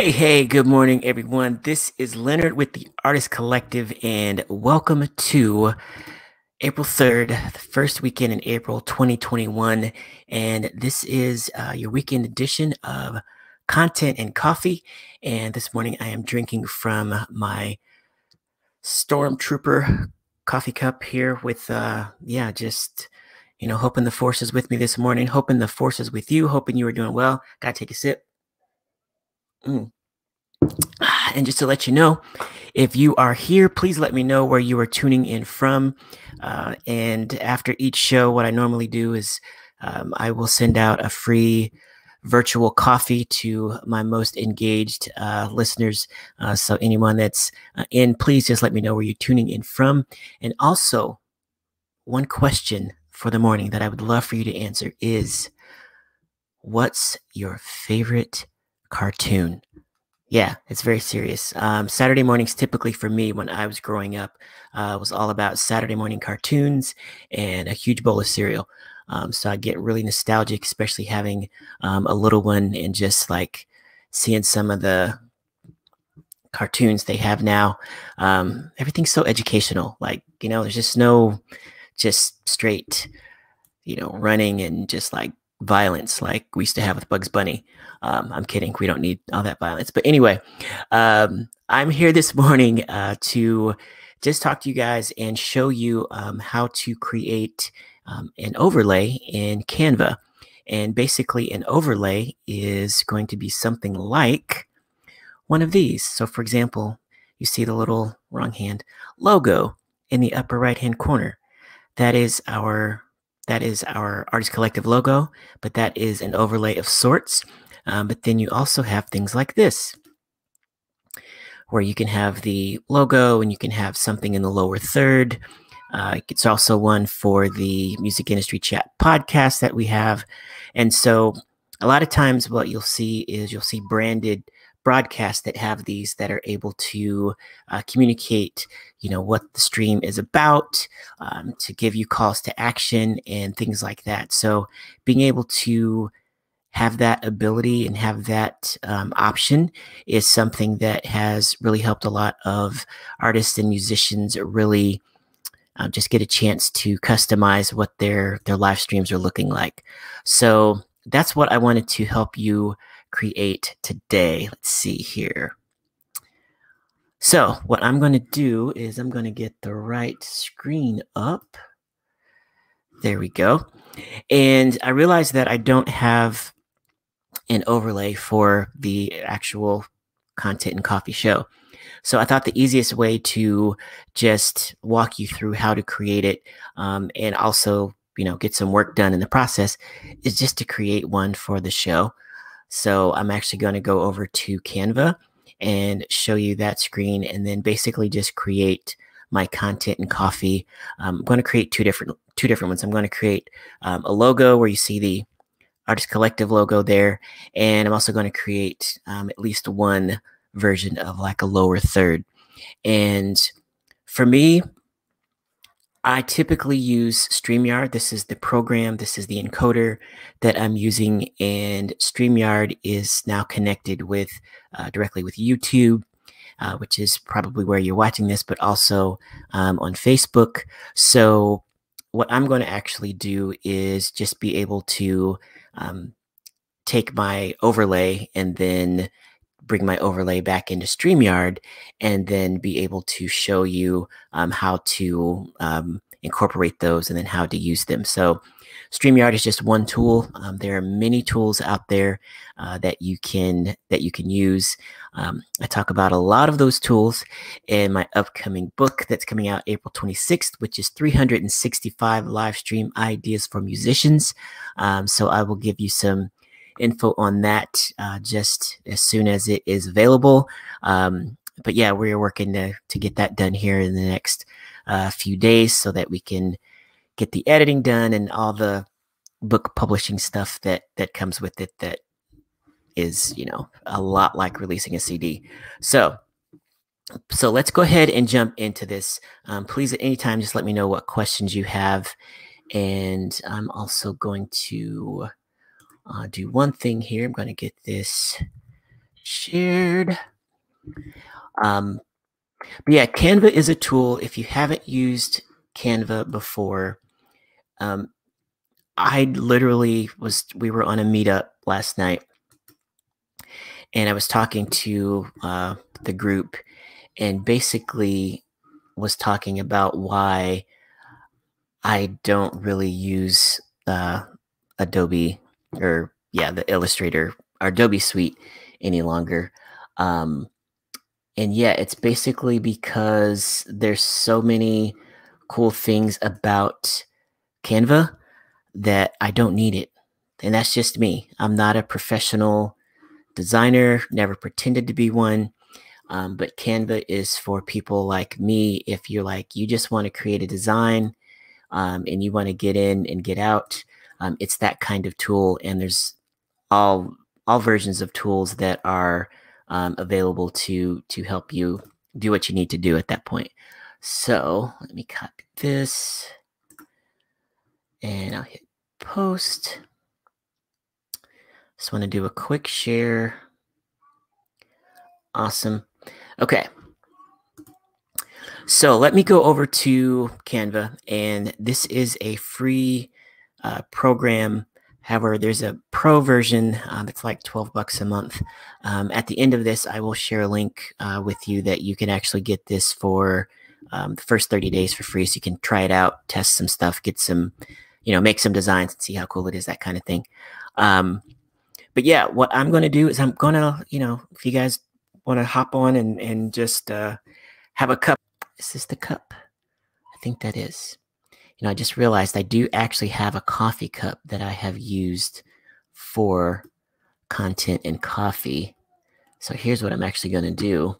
Hey, good morning, everyone. This is Leonard with the Artist Collective, and welcome to April 3rd, the first weekend in April 2021. And this is your weekend edition of Content and Coffee. And this morning I am drinking from my Stormtrooper coffee cup here with, hoping the force is with me this morning, hoping the force is with you, hoping you are doing well. Gotta take a sip. And just to let you know, if you are here, please let me know where you are tuning in from. And after each show, what I normally do is I will send out a free virtual coffee to my most engaged listeners. So anyone that's in, please just let me know where you're tuning in from. And also, one question for the morning that I would love for you to answer is, what's your favorite cartoon? Yeah, it's very serious. Saturday mornings, typically for me, when I was growing up, was all about Saturday morning cartoons and a huge bowl of cereal. So I get really nostalgic, especially having a little one and just like seeing some of the cartoons they have now. Everything's so educational. Like, there's just no just straight, running and just like violence like we used to have with Bugs Bunny. I'm kidding. We don't need all that violence. But anyway, I'm here this morning to just talk to you guys and show you how to create an overlay in Canva. And basically, an overlay is going to be something like one of these. So, for example, you see the little wrong hand logo in the upper right hand corner. That is our Artist Collective logo, but that is an overlay of sorts. But then you also have things like this, where you can have the logo and you can have something in the lower third. It's also one for the music industry chat podcast that we have. And so a lot of times what you'll see is branded broadcasts that have these that are able to communicate, what the stream is about, to give you calls to action and things like that. So being able to have that ability and have that option is something that has really helped a lot of artists and musicians really just get a chance to customize what their live streams are looking like. So that's what I wanted to help you create today. Let's see here. So what I'm going to do is I'm going to get the right screen up. There we go. And I realized that I don't have an overlay for the actual Content and Coffee show. So I thought the easiest way to just walk you through how to create it and also, get some work done in the process is just to create one for the show. So I'm actually going to go over to Canva and show you that screen and then basically just create my Content and Coffee. I'm going to create two different ones. I'm going to create a logo where you see the Artist Collective logo there. And I'm also going to create at least one version of like a lower third. And for me, I typically use StreamYard. This is the program. This is the encoder that I'm using. And StreamYard is now connected with directly with YouTube, which is probably where you're watching this, but also on Facebook. So what I'm going to actually do is just be able to take my overlay and then bring my overlay back into StreamYard and then be able to show you how to incorporate those and then how to use them. So StreamYard is just one tool. There are many tools out there that you can use. I talk about a lot of those tools in my upcoming book that's coming out April 26th, which is 365 live stream ideas for musicians. So I will give you some info on that just as soon as it is available. But yeah, we're working to get that done here in the next few days so that we can get the editing done and all the book publishing stuff that comes with it that is, a lot like releasing a CD. So let's go ahead and jump into this. Please at any time, just let me know what questions you have. And I'm also going to do one thing here. I'm going to get this shared. But yeah, Canva is a tool. If you haven't used Canva before, I literally we were on a meetup last night and I was talking to the group and basically was talking about why I don't really use Adobe the Illustrator or Adobe Suite any longer. And yeah, it's basically because there's so many cool things about Canva that I don't need it. And that's just me. I'm not a professional designer, never pretended to be one. But Canva is for people like me. If you're like, you just want to create a design and you want to get in and get out, it's that kind of tool. And there's all versions of tools that are available to help you do what you need to do at that point. So let me copy this and I'll hit post. Just want to do a quick share. Awesome. Okay. So let me go over to Canva, and this is a free program. However, there's a pro version that's like $12 a month. At the end of this, I will share a link with you that you can actually get this for the first 30 days for free. So you can try it out, test some stuff, get some, make some designs and see how cool it is, that kind of thing. But yeah, what I'm going to do is I'm going to, if you guys want to hop on and just have a cup. Is this the cup? I think that is. I just realized I do actually have a coffee cup that I have used for content and coffee. So here's what I'm actually going to do.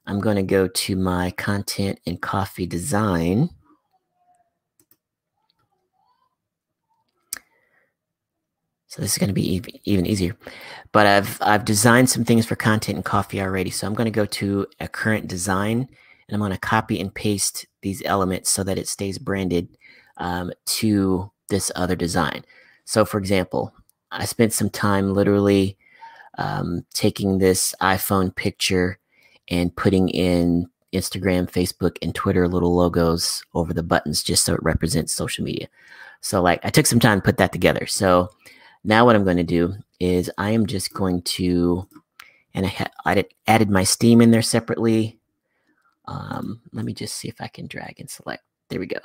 I'm going to go to my content and coffee design. So this is going to be even easier. But I've designed some things for content and coffee already. So I'm going to go to a current design and I'm going to copy and paste these elements so that it stays branded to this other design. So for example, I spent some time literally taking this iPhone picture and putting in Instagram, Facebook, and Twitter little logos over the buttons just so it represents social media. So like I took some time to put that together. So now what I'm going to do is I am just going to, and I added my Steam in there separately. Let me just see if I can drag and select. There we go.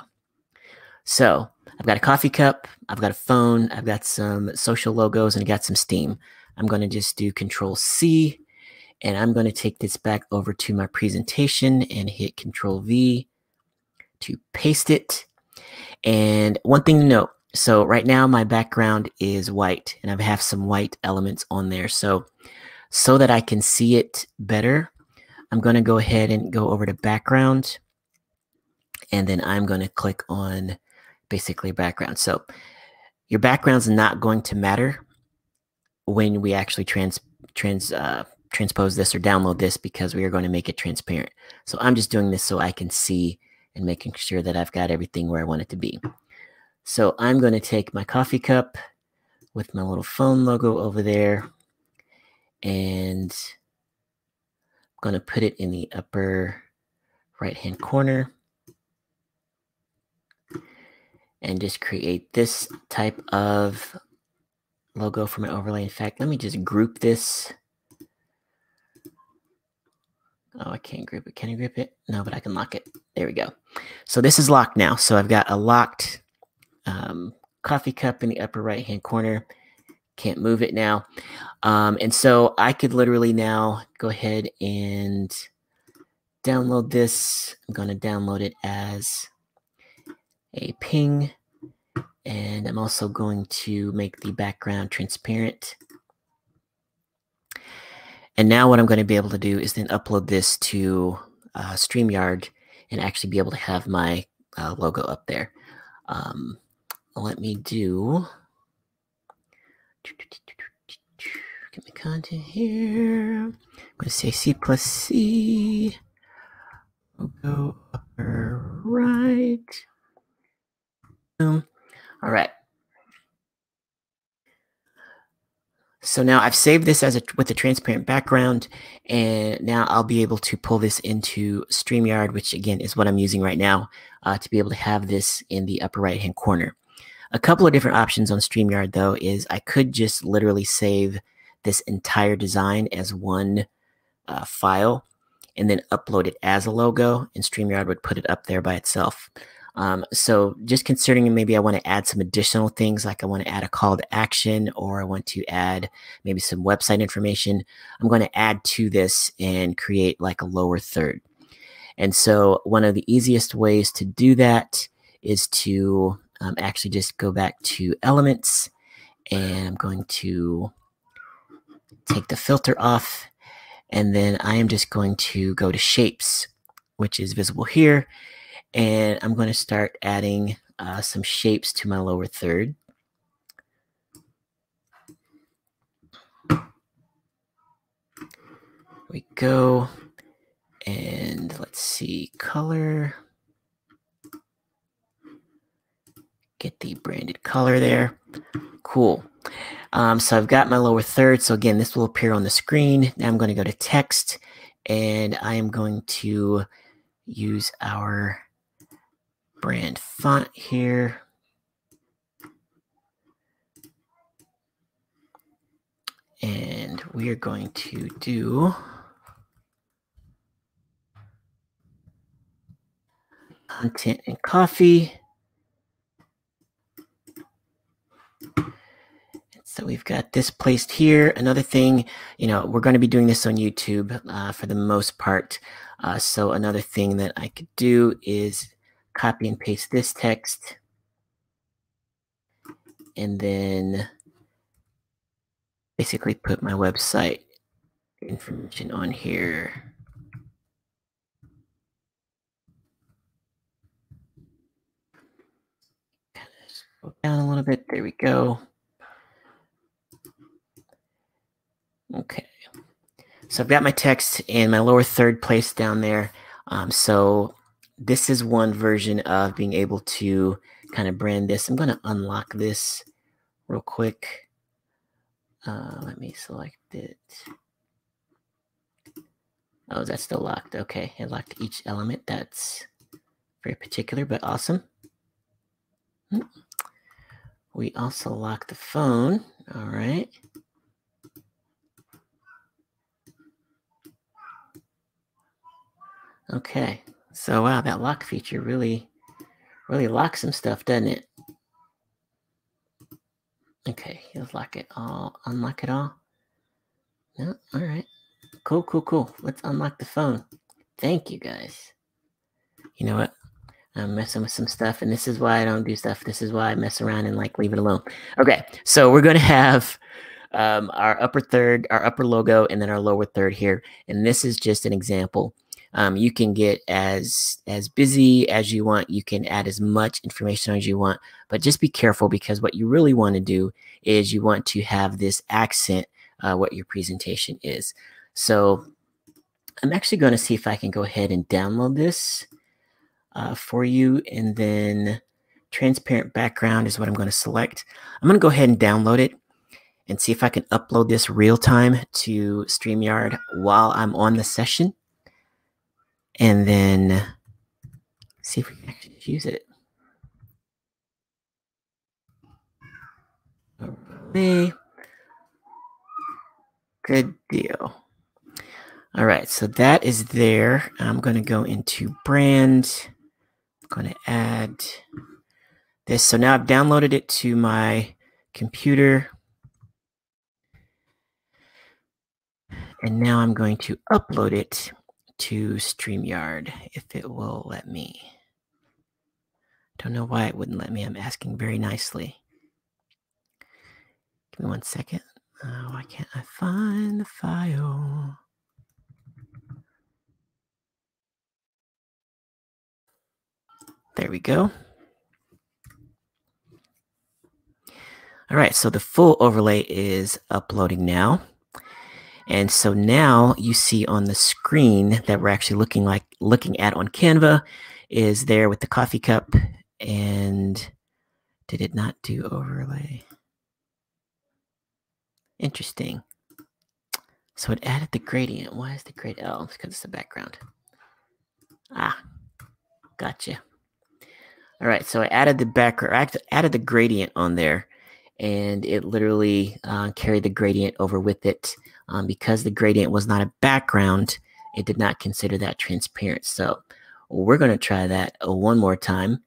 So I've got a coffee cup, I've got a phone, I've got some social logos, and I got some Steam. I'm going to just do Control C, and I'm going to take this back over to my presentation and hit Control V to paste it. And one thing to note, so right now my background is white, and I have some white elements on there. So that I can see it better, I'm going to go ahead and go over to background, and then I'm going to click on basically background. So your background's not going to matter when we actually transpose this or download this because we are going to make it transparent. So I'm just doing this so I can see and making sure that I've got everything where I want it to be. So I'm going to take my coffee cup with my little phone logo over there, and I'm going to put it in the upper right-hand corner and just create this type of logo for my overlay. In fact, let me just group this. Oh, I can't group it. Can I group it? No, but I can lock it. There we go. So this is locked now. So I've got a locked coffee cup in the upper right-hand corner. Can't move it now. And so I could literally now go ahead and download this. I'm going to download it as a ping. And I'm also going to make the background transparent. And now what I'm going to be able to do is then upload this to StreamYard and actually be able to have my logo up there. Let me do, get my content here. I'm going to say C plus C, logo upper right. All right. So now I've saved this with a transparent background, and now I'll be able to pull this into StreamYard, which again is what I'm using right now, to be able to have this in the upper right-hand corner. A couple of different options on StreamYard, though, is I could just literally save this entire design as one file and then upload it as a logo, and StreamYard would put it up there by itself. So just considering maybe I want to add some additional things, like I want to add a call to action, or I want to add maybe some website information, I'm going to add to this and create like a lower third. And so one of the easiest ways to do that is to actually just go back to elements, and I'm going to take the filter off, and then I am just going to go to shapes, which is visible here. And I'm going to start adding some shapes to my lower third. Here we go. And let's see, color. Get the branded color there. Cool. So I've got my lower third. So again, this will appear on the screen. Now I'm going to go to text, and I am going to use our brand font here. And we are going to do content and coffee. So we've got this placed here. Another thing, we're going to be doing this on YouTube for the most part. So another thing that I could do is copy and paste this text, and then basically put my website information on here. Kind of scroll down a little bit. There we go. Okay. So I've got my text and my lower third placed down there. So this is one version of being able to kind of brand this. I'm going to unlock this real quick. Let me select it. Oh, that's still locked. Okay, it locked each element. That's very particular, but awesome. We also lock the phone. All right. Okay, so wow, that lock feature really locks some stuff, doesn't it? Okay, let's lock it all, unlock it all. No, all right. Cool. Let's unlock the phone. Thank you, guys. You know what? I'm messing with some stuff, and this is why I don't do stuff. This is why I mess around and leave it alone. Okay, so we're going to have our upper third, our upper logo, and then our lower third here. And this is just an example. You can get as busy as you want. You can add as much information as you want, but just be careful, because what you really want to do is you want to have this accent what your presentation is. So I'm actually going to see if I can go ahead and download this for you, and then transparent background is what I'm going to select. I'm going to go ahead and download it and see if I can upload this real time to StreamYard while I'm on the session, and then see if we can actually use it. Okay. Good deal. All right, so that is there. I'm going to go into brand. I'm going to add this. So now I've downloaded it to my computer. And now I'm going to upload it to StreamYard, if it will let me. Don't know why it wouldn't let me. I'm asking very nicely. Give me 1 second. Why can't I find the file? There we go. All right, so the full overlay is uploading now. And so now you see on the screen that we're actually looking at on Canva is there with the coffee cup. And did it not do overlay? Interesting. So it added the gradient. Why is the gradient? Oh, it's because it's the background. Ah, gotcha. All right, so I added the background, added the gradient on there, and it literally carried the gradient over with it. Because the gradient was not a background, it did not consider that transparent. So we're going to try that one more time.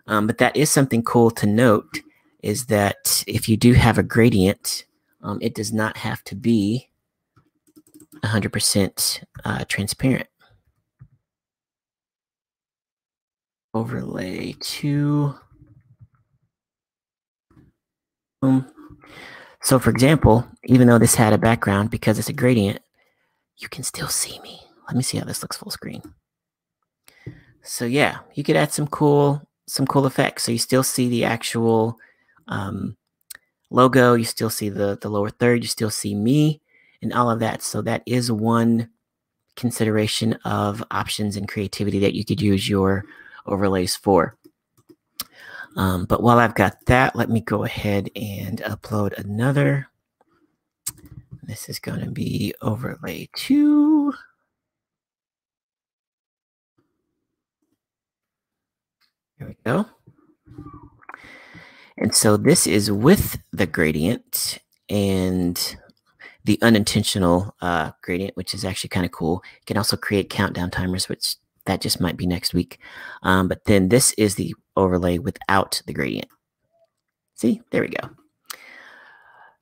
But that is something cool to note, is that if you do have a gradient, it does not have to be 100% transparent. Overlay 2. Boom. So for example, even though this had a background, because it's a gradient, you can still see me. Let me see how this looks full screen. So yeah, you could add some cool effects. So you still see the actual logo, you still see the lower third, you still see me and all of that. So that is one consideration of options and creativity that you could use your overlays for. But while I've got that, let me go ahead and upload another. This is going to be overlay 2. Here we go. And so this is with the gradient and the unintentional gradient, which is actually kind of cool. You can also create countdown timers, which that just might be next week. But then this is the overlay without the gradient. See, there we go.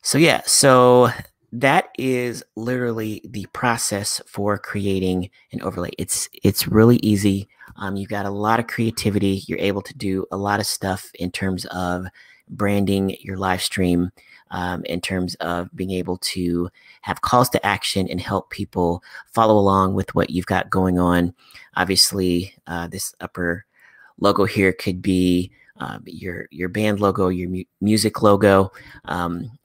So yeah, so that is literally the process for creating an overlay. It's really easy. You've got a lot of creativity. You're able to do a lot of stuff in terms of branding your live stream, in terms of being able to have calls to action and help people follow along with what you've got going on. Obviously, this upper logo here could be your band logo, your music logo,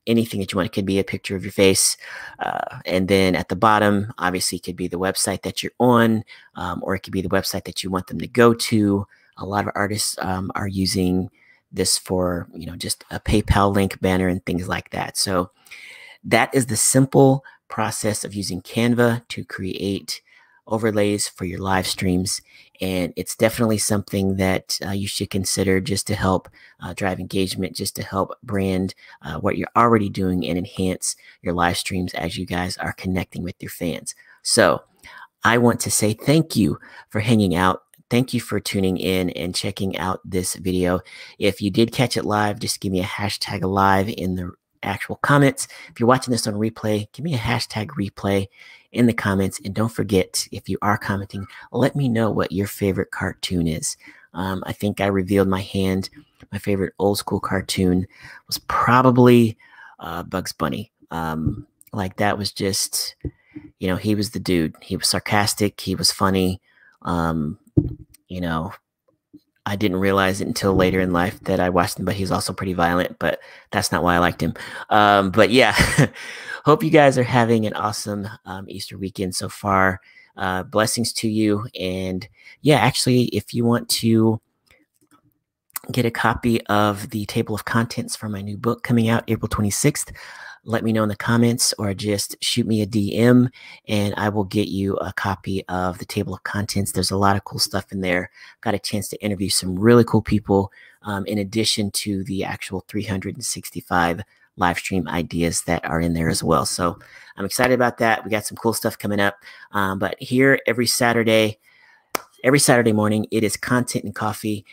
anything that you want. It could be a picture of your face. And then at the bottom, obviously, it could be the website that you're on, or it could be the website that you want them to go to. A lot of artists are using this for, just a PayPal link banner and things like that. So that is the simple process of using Canva to create overlays for your live streams. And it's definitely something that you should consider, just to help drive engagement, just to help brand what you're already doing and enhance your live streams as you guys are connecting with your fans. So I want to say thank you for hanging out. Thank you for tuning in and checking out this video. If you did catch it live, just give me a hashtag alive in the actual comments. If you're watching this on replay, give me a hashtag replay in the comments. And don't forget, if you are commenting, let me know what your favorite cartoon is. I think I revealed my hand. My favorite old school cartoon was probably Bugs Bunny. Like, that was just, he was the dude. He was sarcastic. He was funny. I didn't realize it until later in life that I watched him, but he's also pretty violent, but that's not why I liked him. But yeah, hope you guys are having an awesome Easter weekend so far. Blessings to you. And yeah, actually, if you want to get a copy of the table of contents for my new book coming out April 26th, let me know in the comments, or just shoot me a DM and I will get you a copy of the table of contents. There's a lot of cool stuff in there. Got a chance to interview some really cool people, in addition to the actual 365 live stream ideas that are in there as well. So I'm excited about that. We got some cool stuff coming up. But here every Saturday morning, it is Content and Coffee.